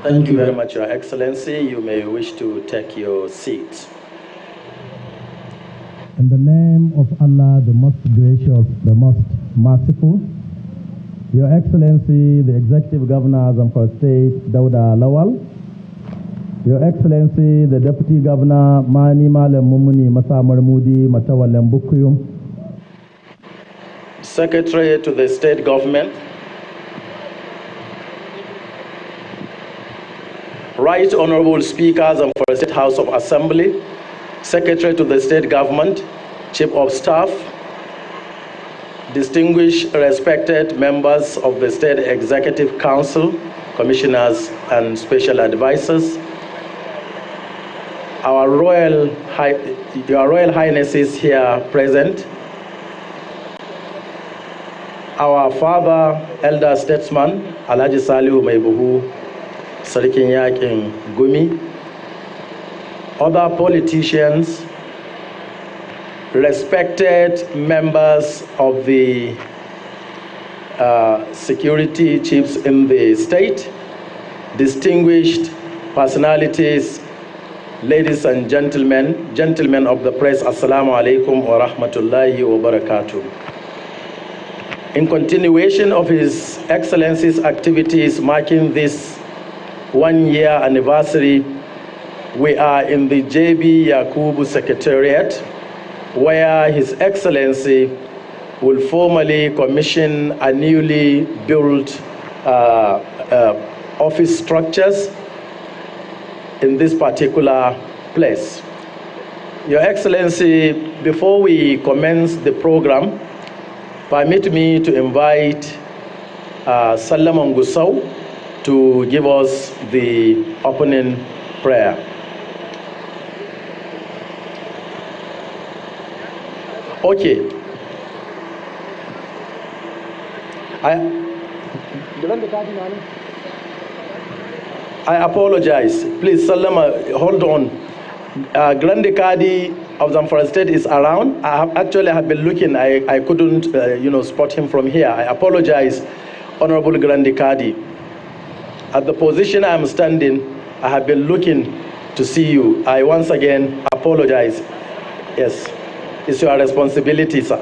Thank you very much, Your Excellency. You may wish to take your seat. In the name of Allah, the most gracious, the most merciful, Your Excellency, the Executive Governor of Zamfara State, Dauda Lawal, Your Excellency, the Deputy Governor, Mani Malem Mumuni Masamar Mudi Matawalem Bukuyum, Secretary to the State Government, Right Honorable Speakers of the State House of Assembly, Secretary to the State Government, Chief of Staff, distinguished respected members of the State Executive Council, commissioners and special advisors, Your Royal Highnesses here present, our father, elder statesman, Alhaji Salihu Maibuhu, Sarkin Yakin Gumi, other politicians, respected members of the security chiefs in the state, distinguished personalities, ladies and gentlemen of the press, Assalamu alaikum wa rahmatullahi wa barakatuh. In continuation of His Excellency's activities marking this 1-year anniversary, we are in the JB Yakubu Secretariat, where His Excellency will formally commission a newly built office structures in this particular place. Your Excellency, before we commence the program, permit me to invite Salaman Gusau to give us the opening prayer. Okay. I apologize. Please, Salama, hold on. Grande Kadi of Zamfara State is around. I have been looking. I couldn't, spot him from here. I apologize, Honorable Grande Kadi. At the position I am standing, I have been looking to see you. I once again apologize. Yes, it's your responsibility, sir.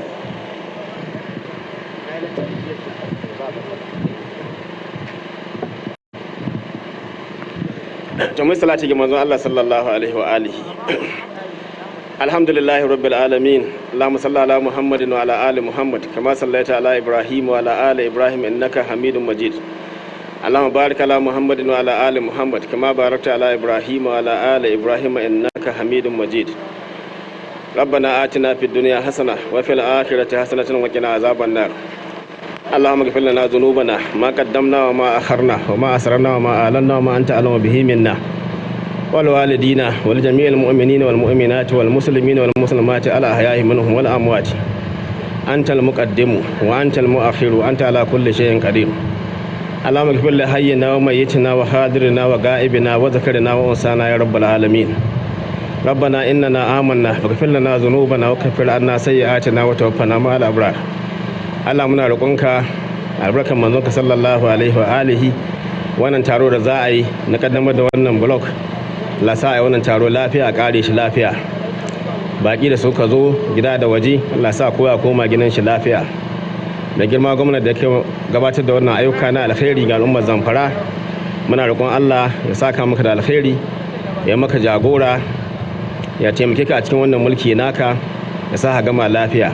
Jama'a salati ga manzon Allah sallallahu alaihi wa alihi. Alhamdulillahi rabbil alamin. Allahumma salli ala Muhammadin wa ala ali Muhammad kama sallaita ala Ibrahim wa ala ali Ibrahim innaka Hamidum Majid. Allahumma barik ala Muhammadin wa ala ali Muhammad kama barakta ala Ibrahim wa ala ali Ibrahim innaka Hamidum Majid. ربنا آتنا في الدنيا حسنة وفي الآخرة حسنة وقنا عذاب النار. اللهم اغفر لنا ذنوبنا ما قدمنا وما أخرنا وما أسررنا وما أعلنا وما أنت أعلم به منا والوالدين ولجميع المؤمنين والمؤمنات والمسلمين والمسلمات الأحياء منهم والأموات. أنت المقدم وأنت المؤخر وأنت على كل شيء قدير. اللهم اغفر لحينا وميتنا وحاضرنا وغائبنا وذكرنا وأنثانا يا رب العالمين. ربنا إننا آمنا فاغفر لنا ذنوبنا وكفر عنا سيئاتنا وتوفنا مع الأبرار. Allah muna roƙonka albarkan manzonka sallallahu alaihi wa alihi wannan taro da za a yi na kaddamar da wannan blog la sa ai wannan taro lafiya a kare shi lafiya, baki da suka zo gida da waje Allah sa kowa koma gidan shi lafiya. Da girma gwamnati da ke gabatar da wannan ayyuka na alkhairi ga al'ummar Zamfara, muna roƙon Allah ya saka maka da alkhairi, ya maka jagora, ya taimake ka a cikin wannan mulki naka, ya sa ka gama lafiya.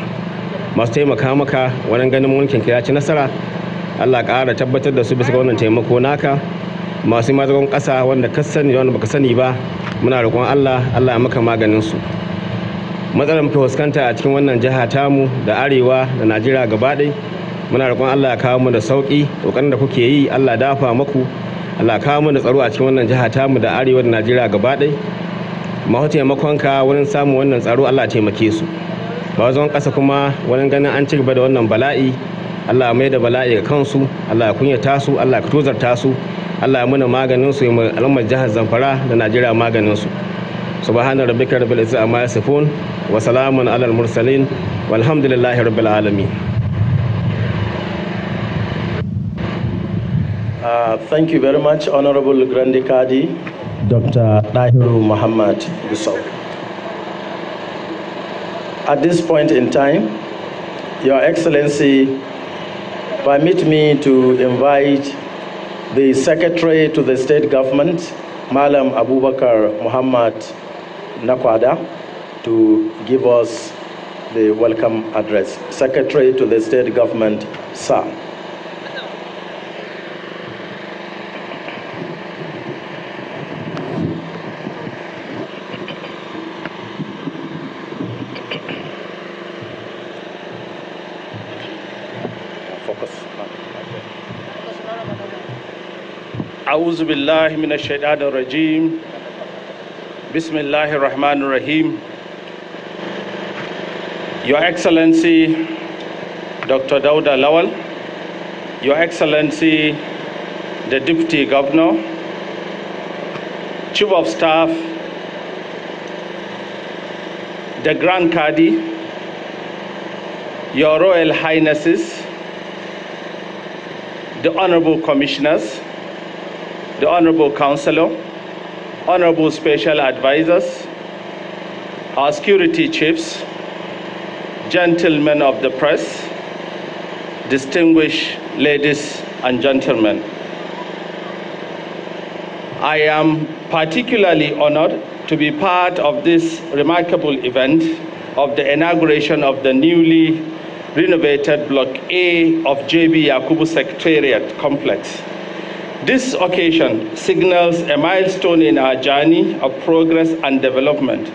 Masu taimaka maka wannan ganin mulkin ka ya ci nasara, Allah ƙara tabbatar da su bisa ga wannan taimako naka. Masu mazagon ƙasa wanda ka sani da wanda baka sani ba, muna roƙon Allah ya maka maganin su. Matsalar muke fuskanta a cikin wannan jiha tamu da arewa da Najeriya gaba ɗaya, muna roƙon Allah ya kawo mu da sauƙi. Ƙoƙarin da kuke yi Allah dafa maku, Allah kawo mu da tsaro a cikin wannan jiha tamu da arewa da Najeriya gaba ɗaya. Masu taimakonka wurin samun wannan tsaro Allah taimake su. Ba wajen ƙasa kuma wani ganin an ci gaba da wannan bala'i, Allah mai da bala'i ga kansu, Allah ya kunyata su, Allah ya tozarta su, Allah ya muna maganin su, ya mu al'ummar jihar Zamfara da Najeriya maganin su. Subhana rabbika rabbil izzati amma yasifun wa salamun alal mursalin walhamdulillahi rabbil alamin. Thank you very much, Honorable Grande Kadi, Dr. Dahiru Muhammad Gusau. At this point in time, Your Excellency, permit me to invite the Secretary to the State Government, Malam Abubakar Muhammad Nakwada, to give us the welcome address. Secretary to the State Government, sir. أعوذ بالله من الشيطان الرجيم بسم الله الرحمن الرحيم. Your Excellency Dr. Dauda Lawal, Your Excellency the Deputy Governor, Chief of Staff, the Grand Kadi, Your Royal Highnesses, the Honorable Commissioners, the Honorable Councillor, Honorable Special Advisors, our security chiefs, gentlemen of the press, distinguished ladies and gentlemen. I am particularly honored to be part of this remarkable event of the inauguration of the newly renovated Block A of JB Yakubu Secretariat complex. This occasion signals a milestone in our journey of progress and development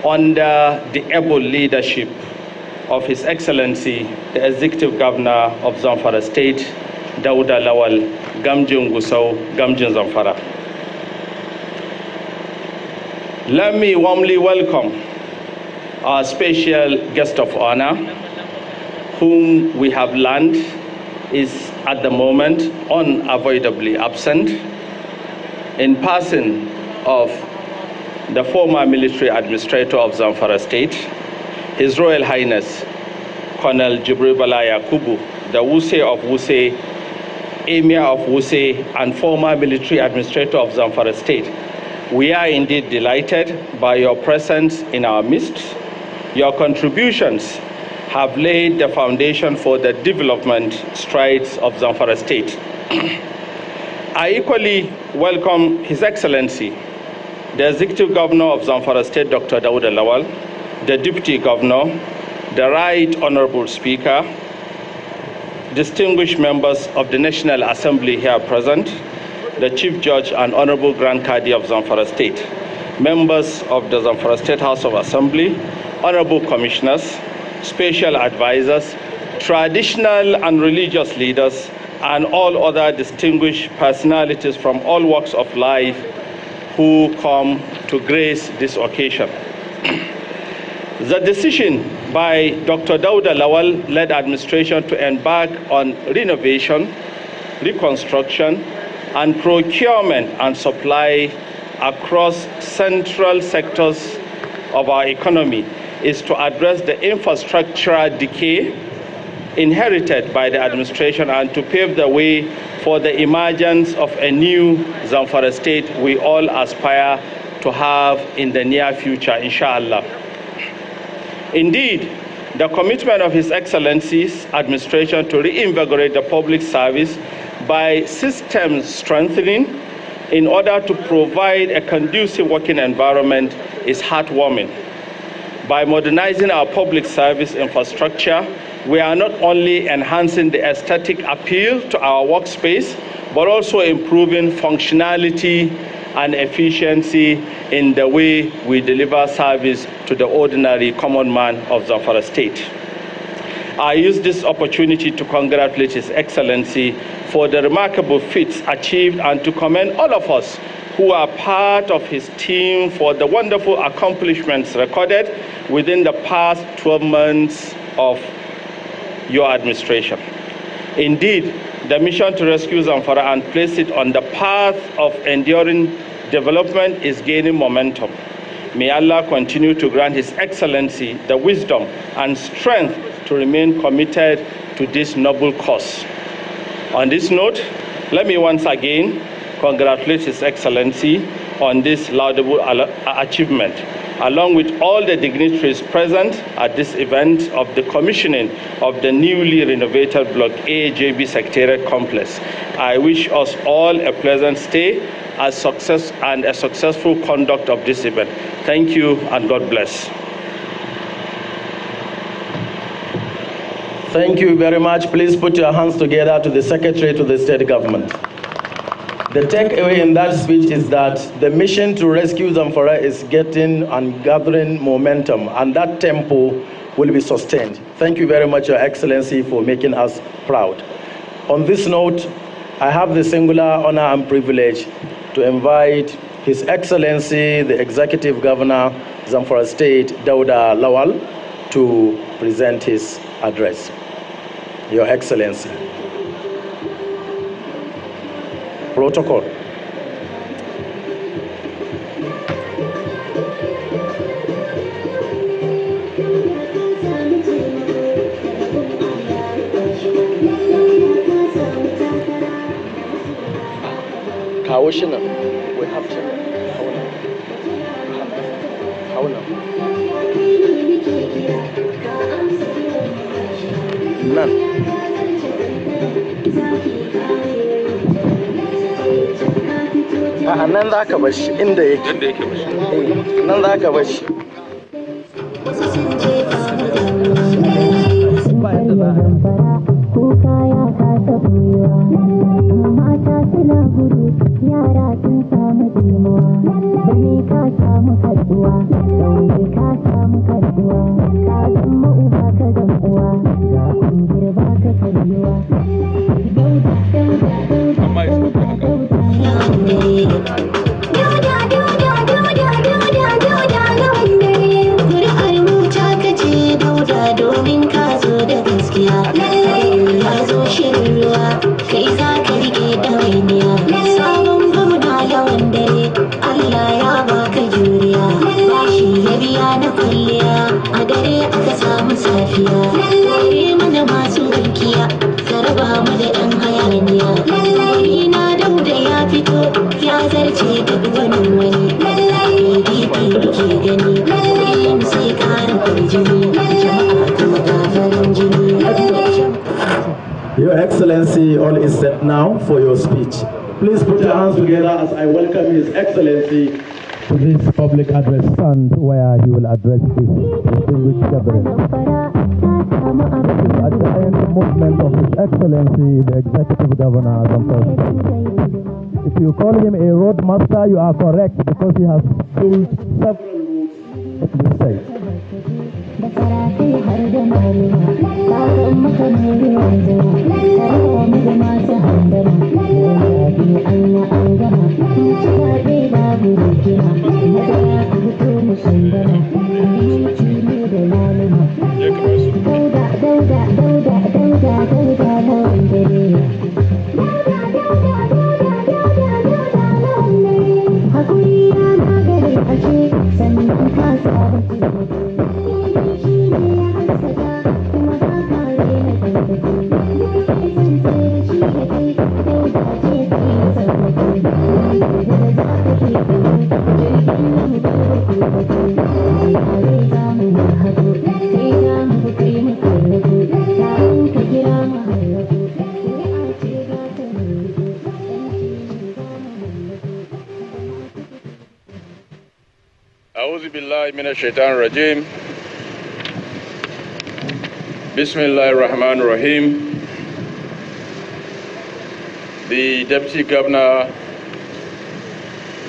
under the able leadership of His Excellency, the Executive Governor of Zamfara State, Dauda Lawal, Gamjin Gusau, Gamjin Zamfara. Let me warmly welcome our special guest of honor, whom we have learned is at the moment unavoidably absent, in person of the former military administrator of Zamfara State, His Royal Highness Colonel Jibril Bala Yakubu, the Wuse of Wuse, Emir of Wuse, and former military administrator of Zamfara State. We are indeed delighted by your presence in our midst. Your contributions have laid the foundation for the development strides of Zamfara State. I equally welcome His Excellency, the Executive Governor of Zamfara State, Dr. Dauda Lawal, the Deputy Governor, the Right Honorable Speaker, distinguished members of the National Assembly here present, the Chief Judge and Honorable Grand Kadi of Zamfara State, members of the Zamfara State House of Assembly, Honorable Commissioners, special advisors, traditional and religious leaders, and all other distinguished personalities from all walks of life who come to grace this occasion. The decision by Dr. Dauda Lawal-led administration to embark on renovation, reconstruction, and procurement and supply across central sectors of our economy is to address the infrastructural decay inherited by the administration and to pave the way for the emergence of a new Zamfara State we all aspire to have in the near future, inshallah. Indeed, the commitment of His Excellency's administration to reinvigorate the public service by system strengthening in order to provide a conducive working environment is heartwarming. By modernizing our public service infrastructure, we are not only enhancing the aesthetic appeal to our workspace, but also improving functionality and efficiency in the way we deliver service to the ordinary common man of Zamfara State. I use this opportunity to congratulate His Excellency for the remarkable feats achieved and to commend all of us who are part of his team for the wonderful accomplishments recorded within the past 12 months of your administration. Indeed, the mission to rescue Zamfara and place it on the path of enduring development is gaining momentum. May Allah continue to grant His Excellency the wisdom and strength to remain committed to this noble cause. On this note, Let me once again congratulate His Excellency on this laudable achievement, along with all the dignitaries present at this event of the commissioning of the newly renovated Block A JB Secretariat Complex. I wish us all a pleasant stay and a successful conduct of this event. Thank you and God bless. Thank you very much. Please put your hands together to the Secretary to the State Government. The takeaway in that speech is that the mission to rescue Zamfara is getting and gathering momentum, and that tempo will be sustained. Thank you very much, Your Excellency, for making us proud. On this note, I have the singular honor and privilege to invite His Excellency, the Executive Governor, Zamfara State, Dauda Lawal, to present his address. Your Excellency. Protocol. Kawo shi nan. We have to. Kawo nan. Nan. A nan za ka bar shi inda yake. Inda yake bashi. Nan za ka bar shi. Kuka ya kasa buyewa, mata suna gudu, yara sun samu dimuwa, bane ka samu karbuwa, ɗaure ka samu karbuwa, ka zama uba ka zama uwa, ga kungiyar ba ka karyuwa. Dauda, dauda, dauda, dauda, kuri'ar mu ta kace dauda domin ka zo da gaskiya. Ya zo shirin ruwa, kai za ka rike ɗawainiya. Sabon gwamna yawan dare, Allah ya baka juriya. Bashi ya biya na kwalliya, a dare aka samu safiya. Kore mana masu dukiya, zaraba mu da ɗan hayaniya. Wuri na dauda ya fito, ya zarce duk wani wani. PDP muke gani, kullum sai ƙara kwarjini. Jama'a kuma ga farin jini. Your Excellency, all is set now for your speech. Please put your hands together as I welcome His Excellency to this public address stand where he will address his distinguished gathering. At the end movement of His Excellency, the Executive Governor of Zamfara. If you call him a road master, you are correct because he has built several roads in the state. Da karatai har da maluma, tsarin maka ne yanzu, karfa mu da masu handama, yayi an yi an gama, mutu zaɓe babu rigima, madara ku fito mu sandana, abinci ne da laluma. Dauda, dauda, dauda, dauda, dauda lawan dare. Hakuri ya nagare ashe, sannan ka saba أعوذ بالله من الشيطان الرجيم بسم الله الرحمن الرحيم. The Deputy Governor,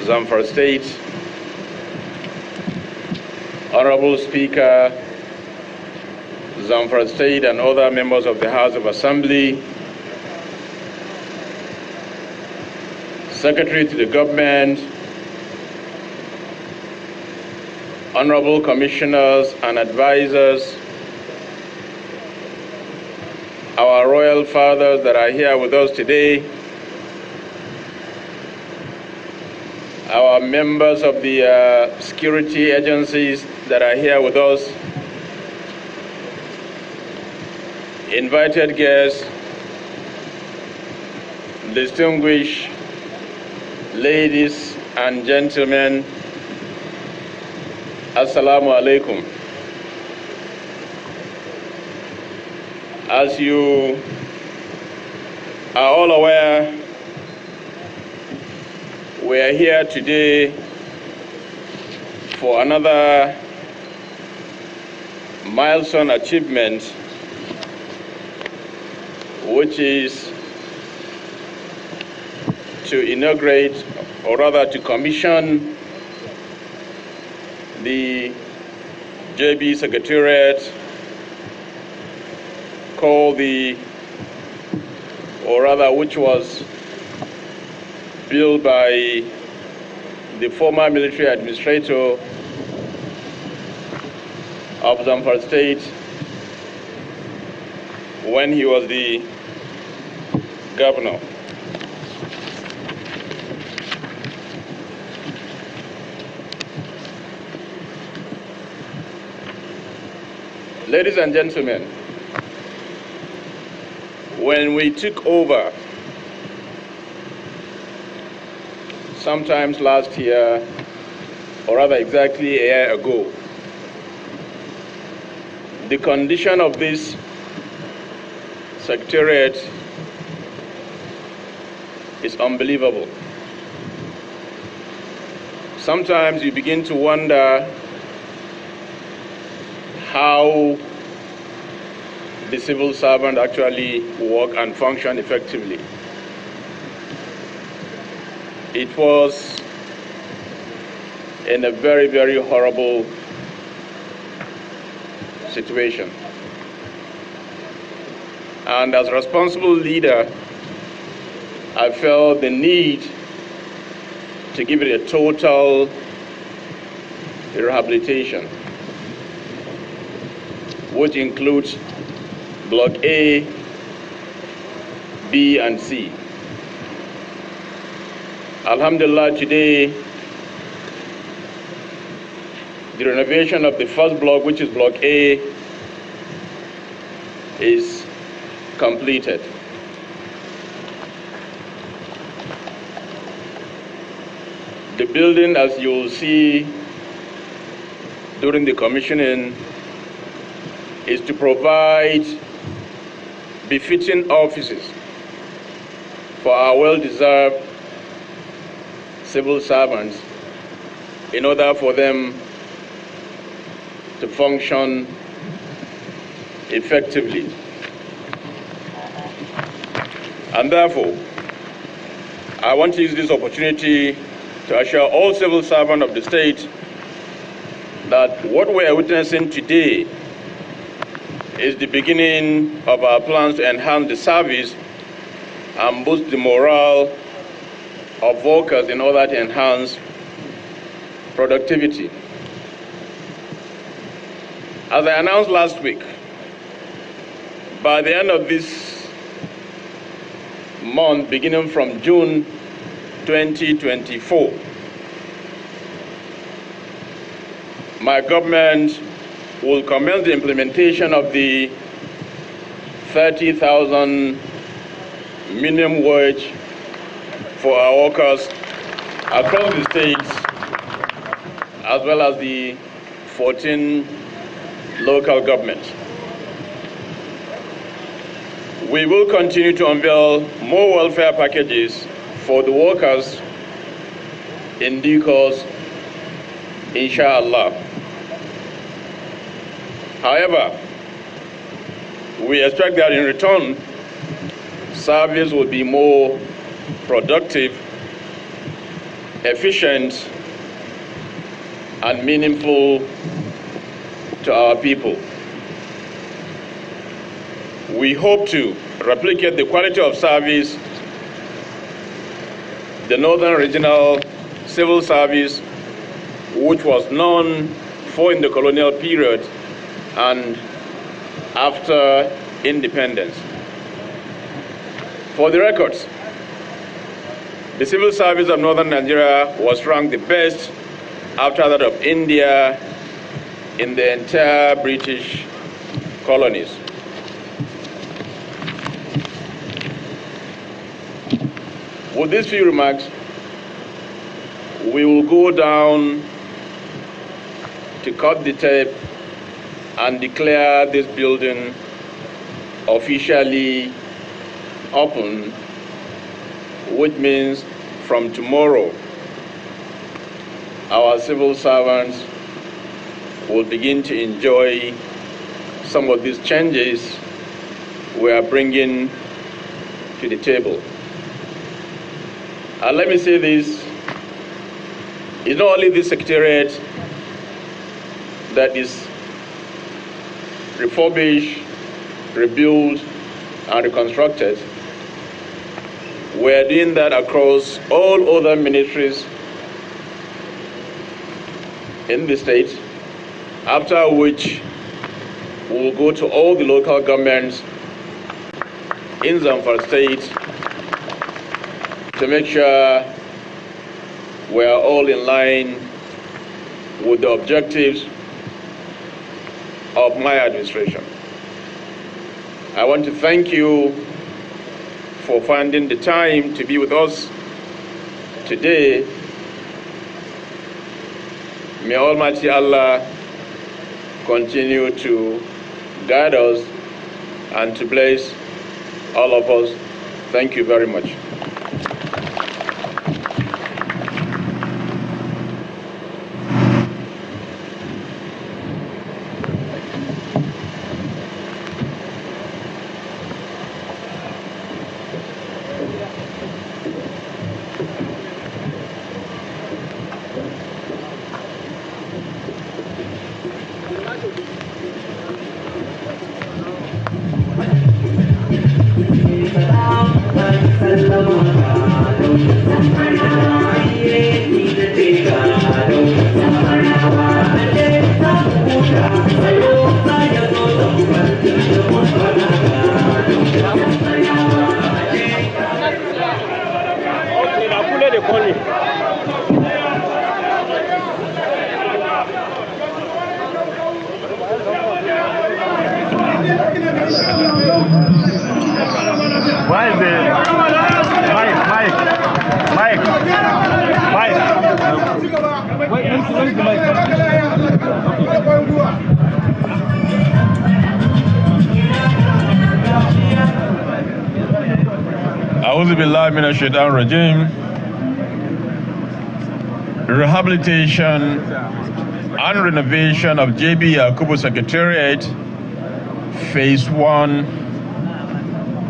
Zamfara State, Honorable Speaker, Zamfara State and other members of the House of Assembly, Secretary to the Government, Honorable Commissioners and Advisors, our royal fathers that are here with us today, our members of the security agencies that are here with us, invited guests, distinguished ladies and gentlemen, Assalamu alaikum. As you are all aware, we are here today for another milestone achievement, which is to inaugurate, or rather to commission, the JB Secretariat, called which was built by the former military administrator of Zamfara State when he was the governor. Ladies and gentlemen, when we took over sometimes last year, or rather exactly a year ago, the condition of this secretariat is unbelievable. Sometimes you begin to wonder how the civil servant actually work and function effectively. It was in a very, very horrible situation. And as a responsible leader, I felt the need to give it a total rehabilitation, which includes Block A, B, and C. Alhamdulillah, today, the renovation of the first block, which is Block A, is completed. The building, as you will see during the commissioning, is to provide befitting offices for our well-deserved civil servants in order for them to function effectively. And therefore, I want to use this opportunity to assure all civil servants of the state that what we are witnessing today is the beginning of our plans to enhance the service and boost the morale of workers in order to enhance productivity. As I announced last week, by the end of this month, beginning from June 2024, my government will commence the implementation of the 30,000 minimum wage for our workers across the states, as well as the 14 local governments. We will continue to unveil more welfare packages for the workers in due course, inshallah. However, we expect that in return, service will be more productive, efficient, and meaningful to our people. We hope to replicate the quality of service the Northern Regional Civil Service, which was known for in the colonial period and after independence. For the records, the civil service of Northern Nigeria was ranked the best after that of India in the entire British colonies. With these few remarks, we will go down to cut the tape and declare this building officially open, which means from tomorrow, our civil servants will begin to enjoy some of these changes we are bringing to the table. And let me say this, it's not only the Secretariat that is refurbished, rebuilt, and reconstructed. We're doing that across all other ministries in the state, after which we'll go to all the local governments in Zamfara State to make sure we're all in line with the objectives of my administration. I want to thank you for finding the time to be with us today. May Almighty Allah continue to guide us and to bless all of us. Thank you very much. Why is it? Mike. Where's the mic? A'udhu billahi minash shaitanir rajim. Rehabilitation and renovation of JB Yakubu Secretariat, Phase 1,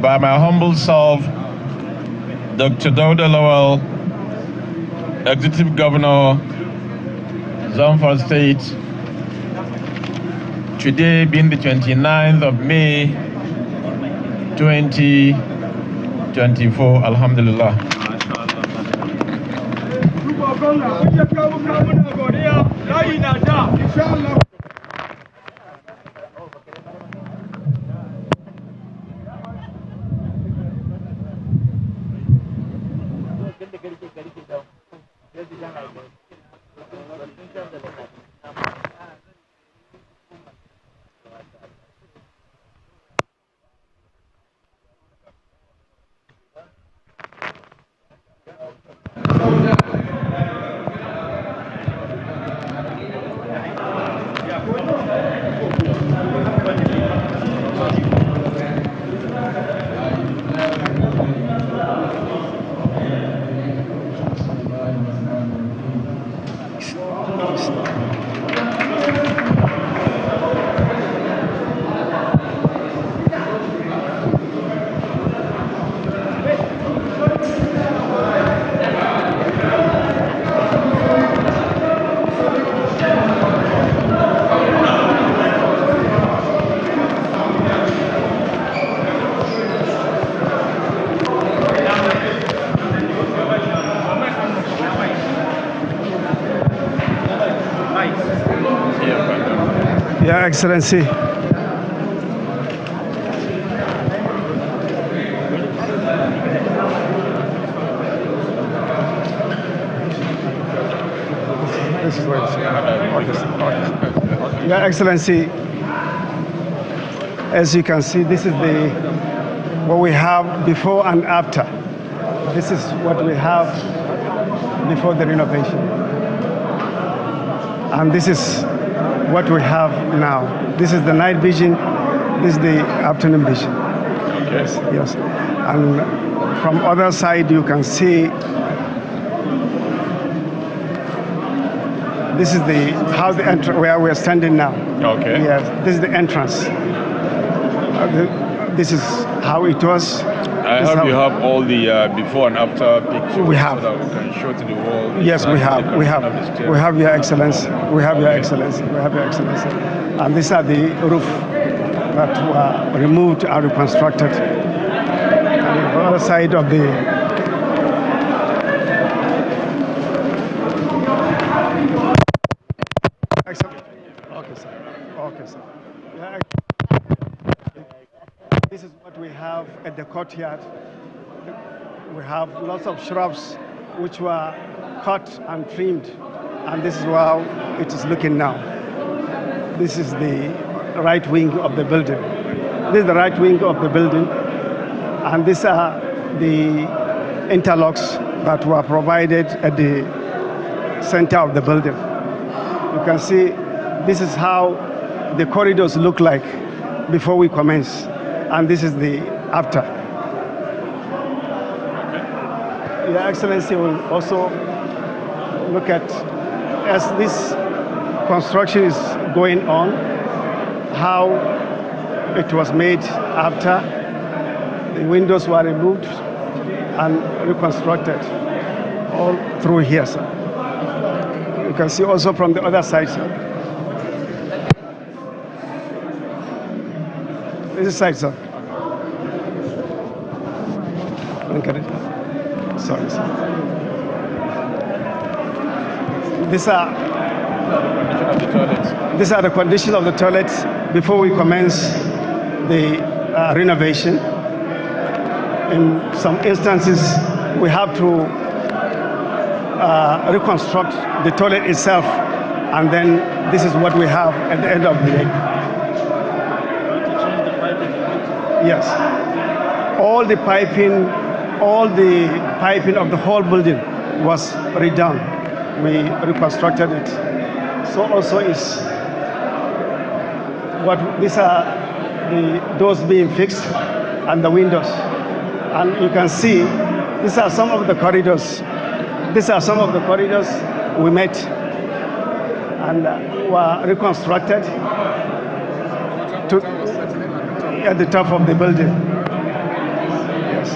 by my humble self, Dr. Dauda Lawal, Executive Governor, Zamfara State, today being the 29th of May, 2024, Alhamdulillah. Your Excellency. Your Excellency, as you can see, this is what we have before and after. This is what we have before the renovation. And this is what we have now. This is the night vision, this is the afternoon vision. Yes, yes. And from other side you can see this is the how the where we're standing now. Okay. Yes, this is the entrance. This is how it was. I hope you have all the before and after pictures. We have. So that we can show to the world. Yes, we have. We have. We have, Your Excellency. We have, Your Excellency. We have, Your Excellency. And these are the roof that were removed and reconstructed. And the other side of the okay, sir. Okay, sir. This is what we have at the courtyard. We have lots of shrubs which were cut and trimmed, and this is how it is looking now. This is the right wing of the building. This is the right wing of the building, and these are the interlocks that were provided at the center of the building. You can see this is how the corridors look like before we commence, and this is the after. Your Excellency will also look at, as this construction is going on, how it was made after the windows were removed and reconstructed all through here, sir. You can see also from the other side, sir. This side, sir. Look at it. Sorry, sir. These are the conditions of the toilets before we commence the renovation. In some instances, we have to reconstruct the toilet itself, and then this is what we have at the end of the day. Yes. All the piping of the whole building was redone. We reconstructed it. So also is what these are the doors being fixed and the windows. And you can see these are some of the corridors. These are some of the corridors we met and were reconstructed at the top of the building. Yes.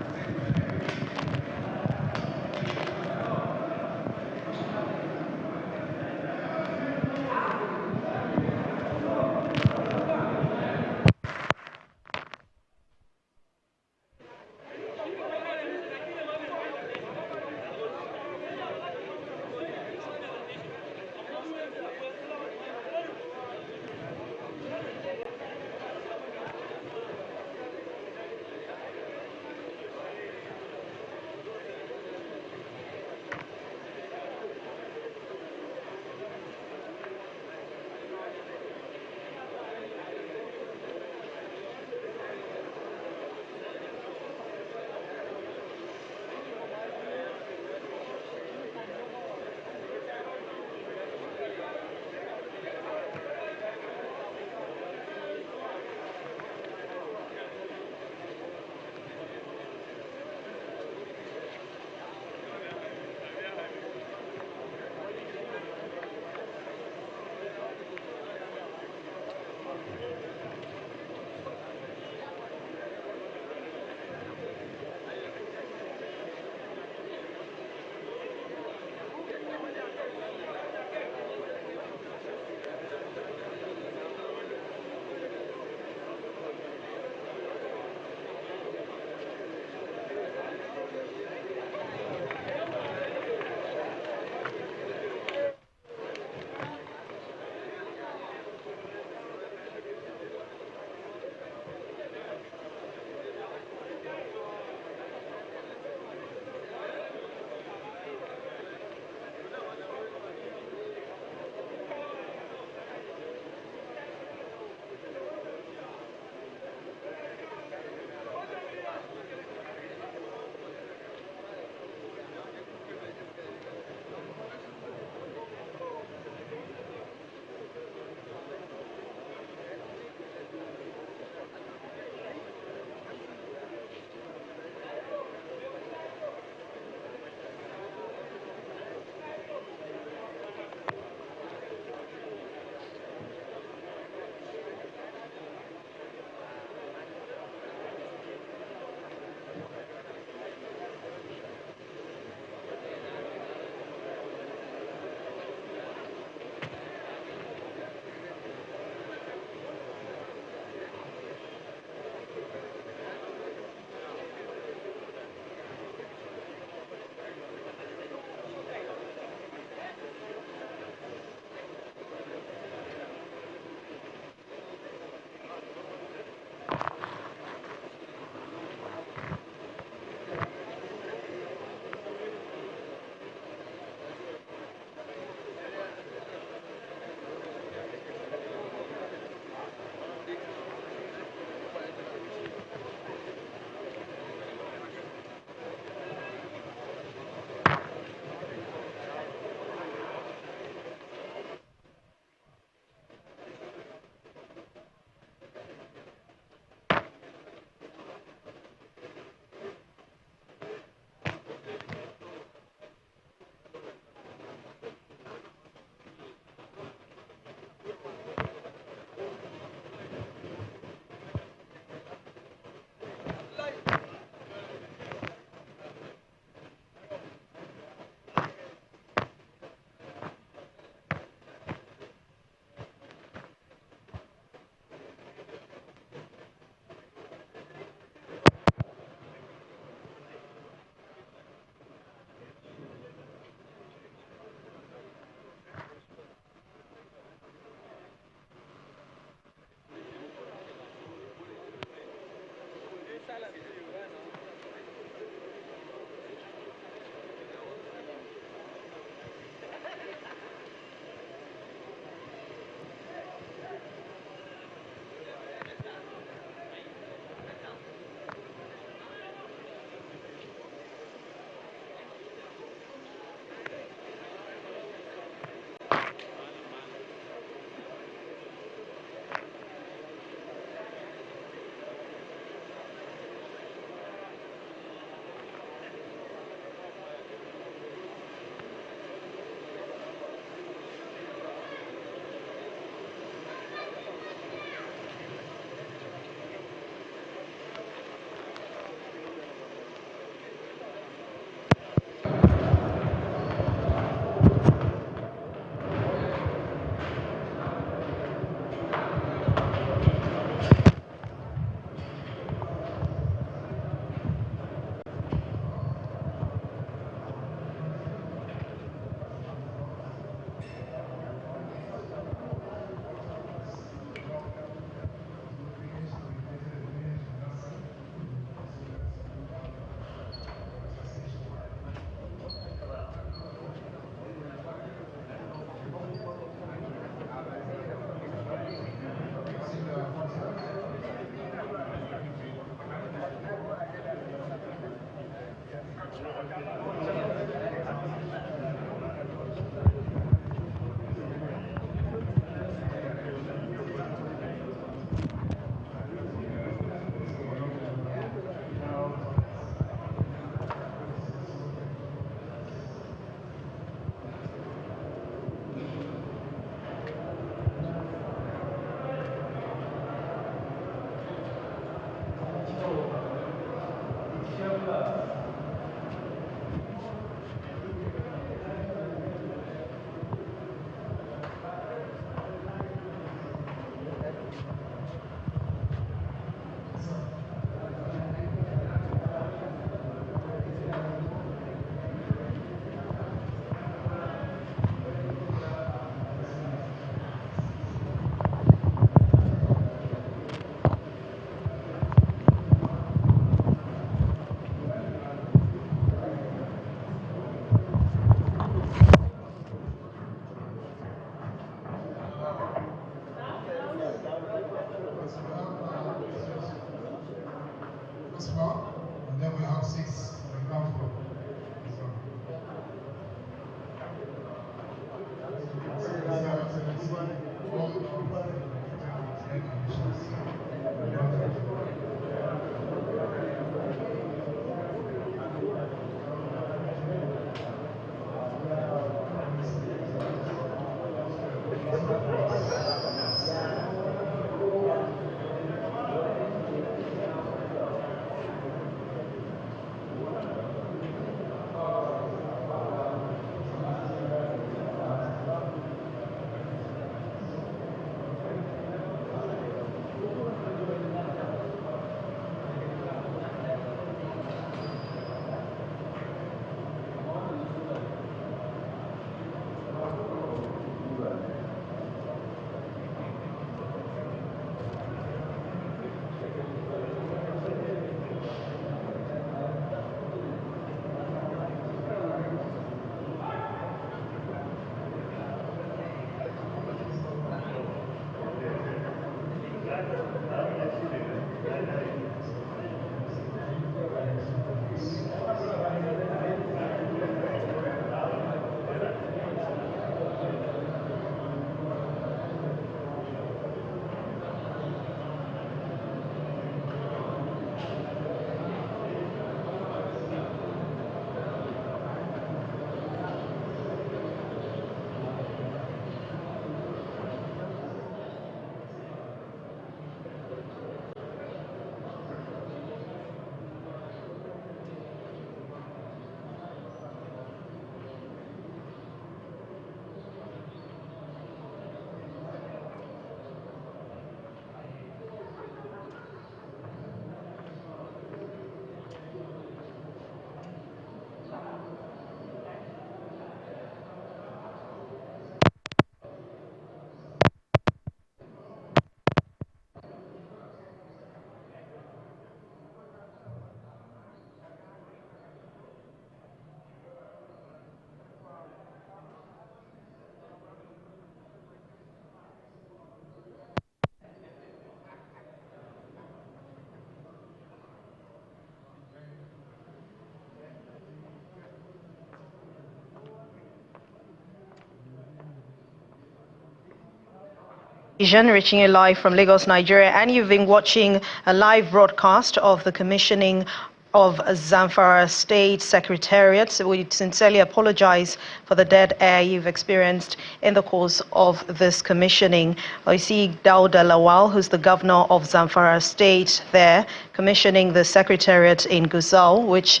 Reaching you live from Lagos, Nigeria, and you've been watching a live broadcast of the commissioning of Zamfara State Secretariat. So we sincerely apologize for the dead air you've experienced in the course of this commissioning. I see Dauda Lawal, who's the governor of Zamfara State there, commissioning the Secretariat in Gusau, which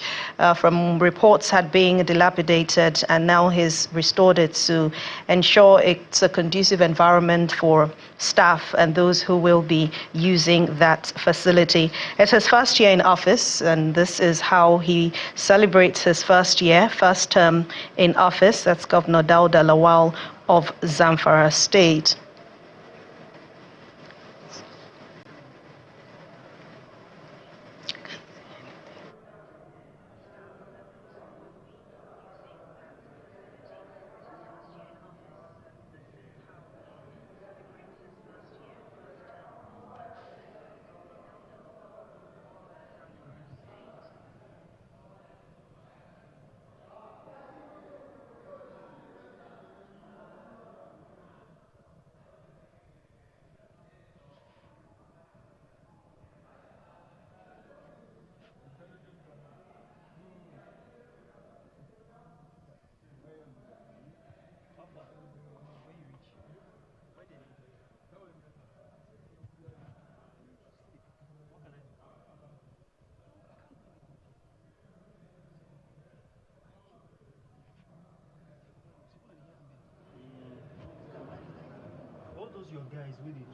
from reports had been dilapidated, and now he's restored it to ensure it's a conducive environment for staff and those who will be using that facility. It's his first year in office, and this is how he celebrates his first term in office. That's Governor Dauda Lawal of Zamfara State. Your guys really do.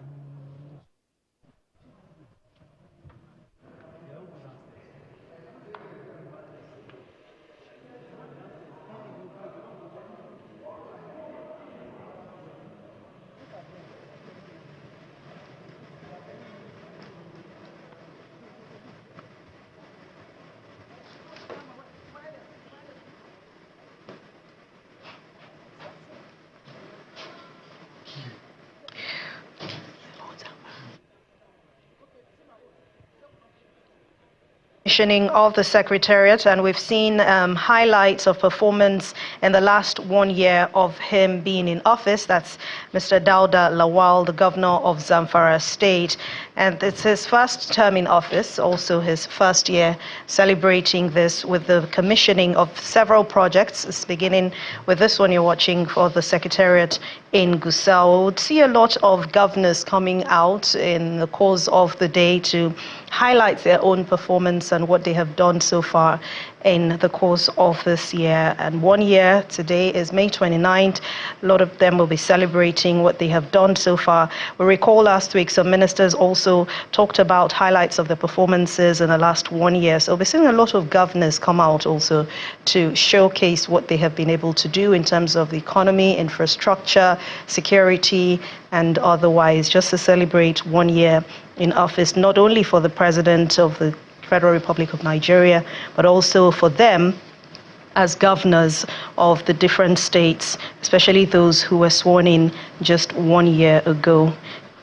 Of the Secretariat, and we've seen highlights of performance in the last 1 year of him being in office. That's Mr. Dauda Lawal, the governor of Zamfara State, and it's his first term in office, also his first year celebrating this with the commissioning of several projects. It's beginning with this one you're watching for the Secretariat in Gusau. We'll see a lot of governors coming out in the course of the day to highlight their own performance and what they have done so far in the course of this year. And 1 year today is May 29th. A lot of them will be celebrating what they have done so far. We recall last week some ministers also talked about highlights of the performances in the last 1 year. So we're seeing a lot of governors come out also to showcase what they have been able to do in terms of the economy, infrastructure, security, and otherwise, just to celebrate 1 year in office, not only for the President of the Federal Republic of Nigeria, but also for them as governors of the different states, especially those who were sworn in just 1 year ago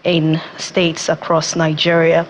in states across Nigeria.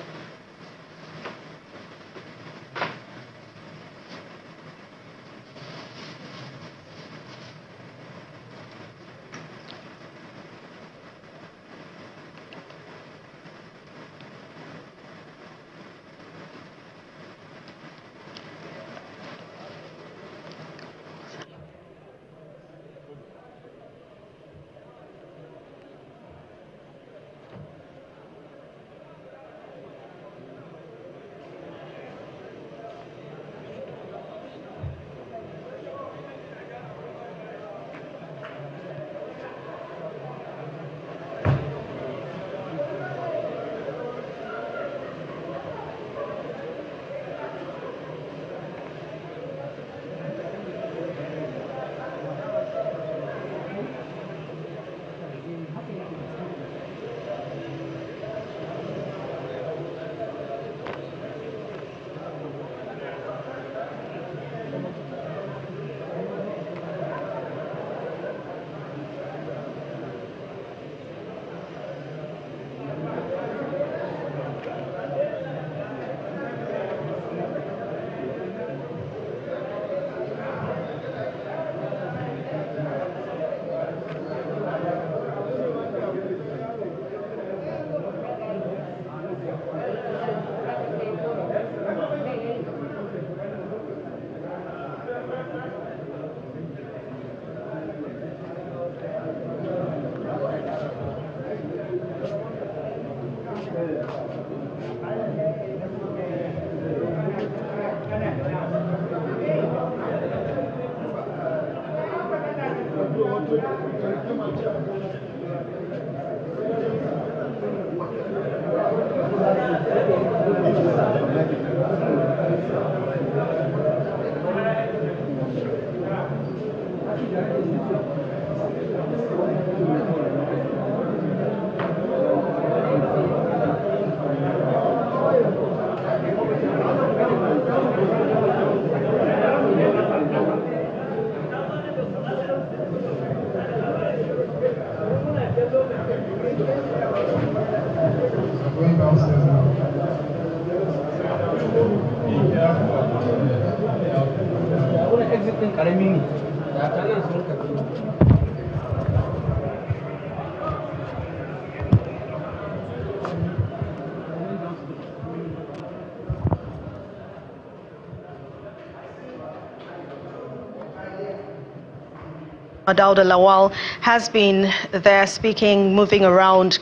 Dauda Lawal has been there speaking, moving around,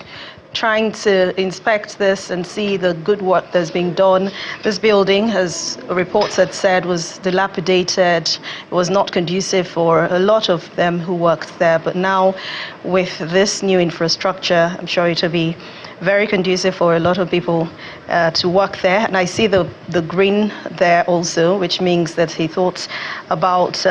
trying to inspect this and see the good work that's being done. This building, as reports had said, was dilapidated. It was not conducive for a lot of them who worked there. But now, with this new infrastructure, I'm sure it will be very conducive for a lot of people to work there. And I see the green there also, which means that he thought about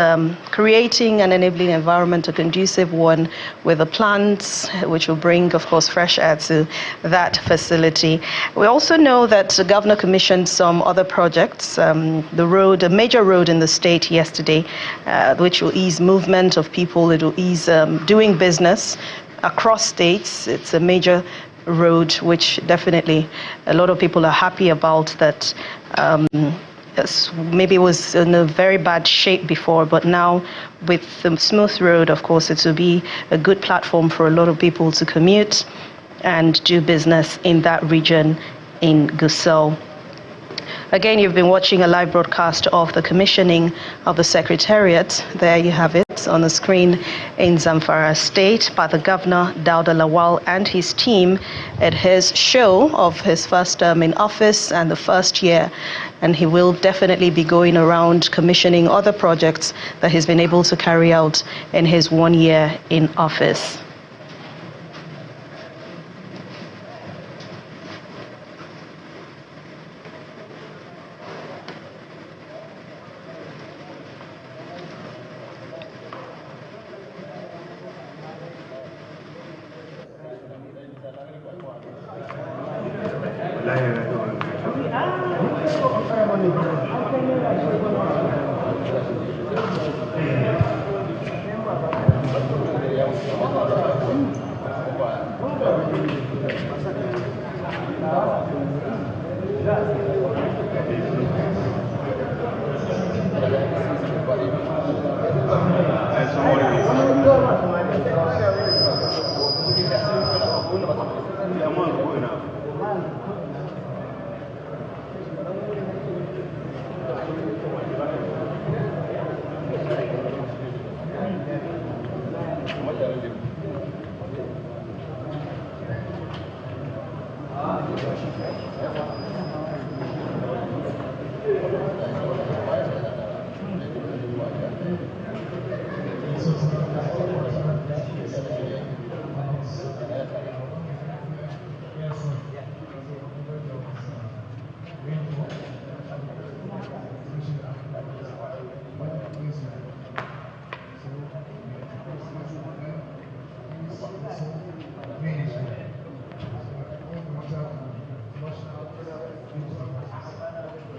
creating an enabling environment, a conducive one, with the plants, which will bring, of course, fresh air to that facility. We also know that the governor commissioned some other projects, the road, a major road in the state yesterday, which will ease movement of people, it will ease doing business across states. It's a major road, which definitely a lot of people are happy about, that maybe it was in a very bad shape before, but now with the smooth road, of course, it will be a good platform for a lot of people to commute and do business in that region in Gusau. Again, you've been watching a live broadcast of the commissioning of the Secretariat. There you have it on the screen in Zamfara State by the Governor, Dauda Lawal, and his team at his show of his first term in office and the first year. And he will definitely be going around commissioning other projects that he's been able to carry out in his 1 year in office.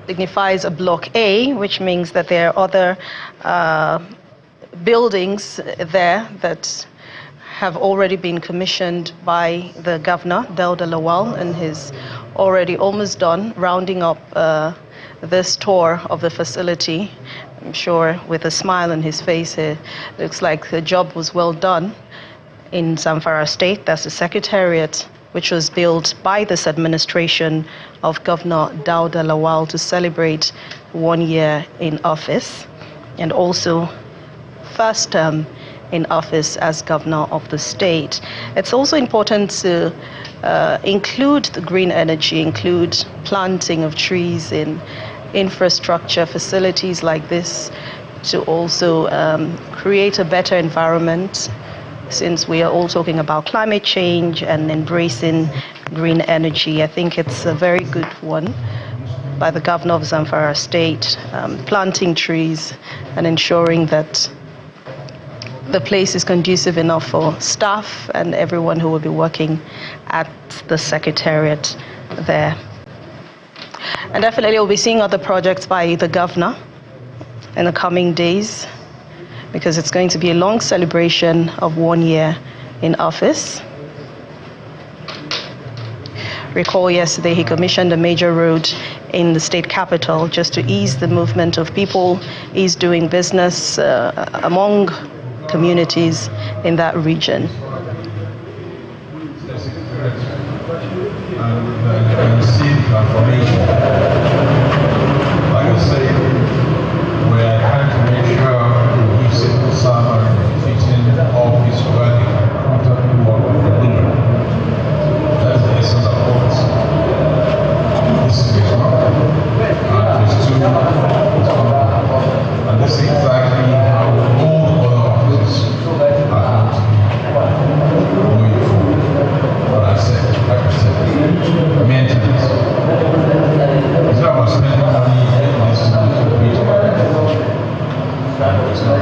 Signifies a block A, which means that there are other buildings there that have already been commissioned by the governor, Dauda Lawal, and he's already almost done rounding up this tour of the facility. I'm sure with a smile on his face, it looks like the job was well done in Zamfara State. That's the Secretariat, which was built by this administration of Governor Dauda Lawal to celebrate 1 year in office, and also first term in office as governor of the state. It's also important to include the green energy, include planting of trees in infrastructure facilities like this, to also create a better environment, since we are all talking about climate change and embracing green energy. I think it's a very good one by the governor of Zamfara State, planting trees and ensuring that the place is conducive enough for staff and everyone who will be working at the Secretariat there. And definitely we'll be seeing other projects by the governor in the coming days, because it's going to be a long celebration of 1 year in office. Recall yesterday he commissioned a major road in the state capital just to ease the movement of people, ease doing business among communities in that region. And you can see the transformation. Like I say, we are trying to make sure we give civil servants fitting office where they can comfortably work with the women. That's the essence of office. This is phase 1, and phase 2 is coming. And this is exactly how all the other offices are going to be going forward. What I said, like I said, maintenance. It's not about spending money and this is not to reach out. And it's not.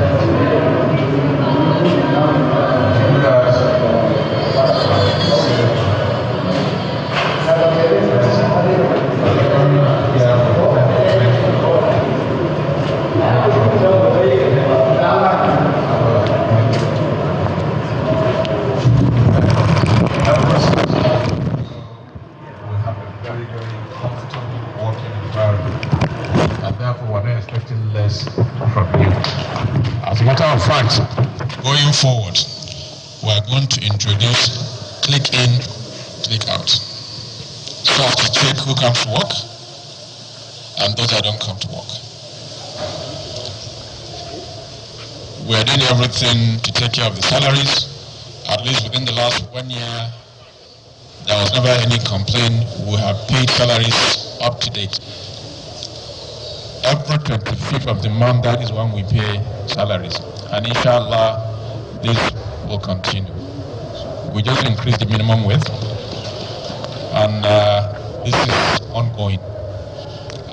As a matter of fact, going forward, we are going to introduce click in, click out. So to check who comes to work and those that don't come to work. We are doing everything to take care of the salaries. At least within the last 1 year, there was never any complaint. We have paid salaries up to date. Every 25th of the month, that is when we pay salaries. And inshallah, this will continue. We just increased the minimum wage, and this is ongoing.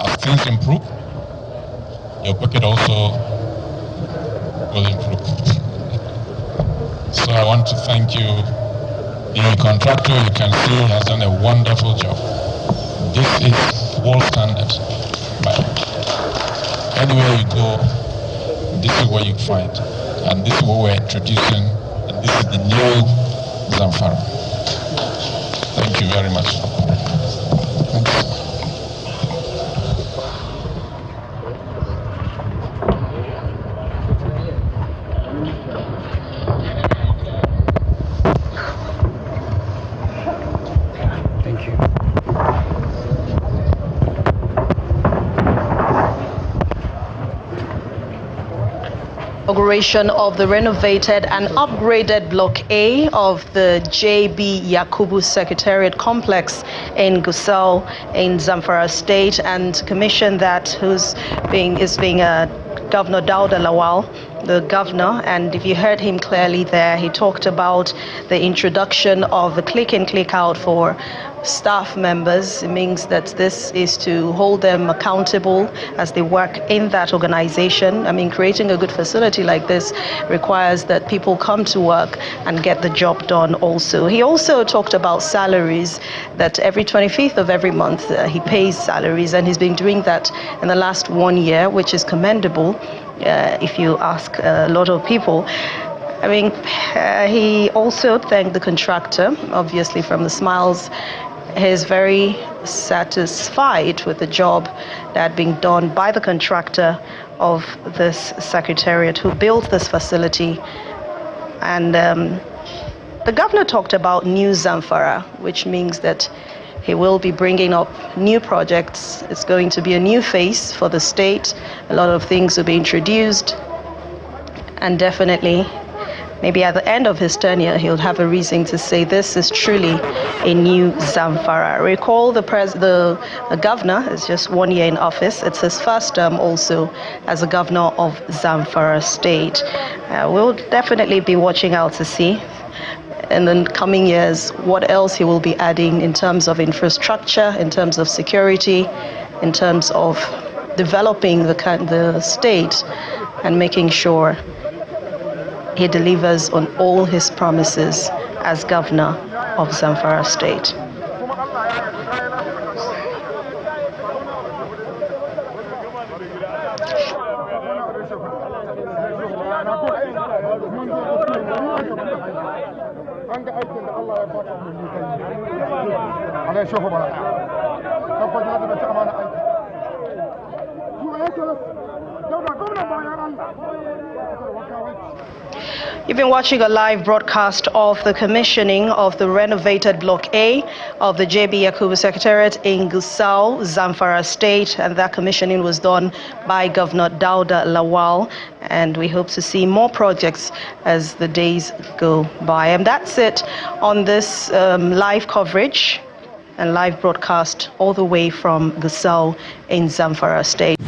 As things improve, your pocket also will improve. So I want to thank you. The contractor, you can see, has done a wonderful job. This is world standard. Anywhere you go, this is what you find. And this is what we're introducing. And this is the new Zamfara. Thank you very much. Inauguration of the renovated and upgraded Block A of the JB Yakubu Secretariat complex in Gusau in Zamfara State, and commission that is being Governor Dauda Lawal, the governor. And if you heard him clearly there, he talked about the introduction of the click in, click out for staff members. It means that this is to hold them accountable as they work in that organization. I mean, creating a good facility like this requires that people come to work and get the job done also. He also talked about salaries, that every 25th of every month he pays salaries, and he's been doing that in the last 1 year, which is commendable if you ask a lot of people. I mean, he also thanked the contractor, obviously from the smiles. He's very satisfied with the job that had been done by the contractor of this secretariat who built this facility. And the governor talked about New Zamfara, which means that he will be bringing up new projects. It's going to be a new face for the state. A lot of things will be introduced. And definitely maybe at the end of his tenure, he'll have a reason to say this is truly a new Zamfara. Recall the governor is just 1 year in office. It's his first term also as a governor of Zamfara State. We'll definitely be watching out to see in the coming years what else he will be adding in terms of infrastructure, in terms of security, in terms of developing the state and making sure he delivers on all his promises as governor of Zamfara State. You've been watching a live broadcast of the commissioning of the renovated Block A of the JB Yakubu Secretariat in Gusau, Zamfara State, and that commissioning was done by Governor Dauda Lawal, and we hope to see more projects as the days go by. And that's it on this live coverage and live broadcast all the way from Gusau in Zamfara State.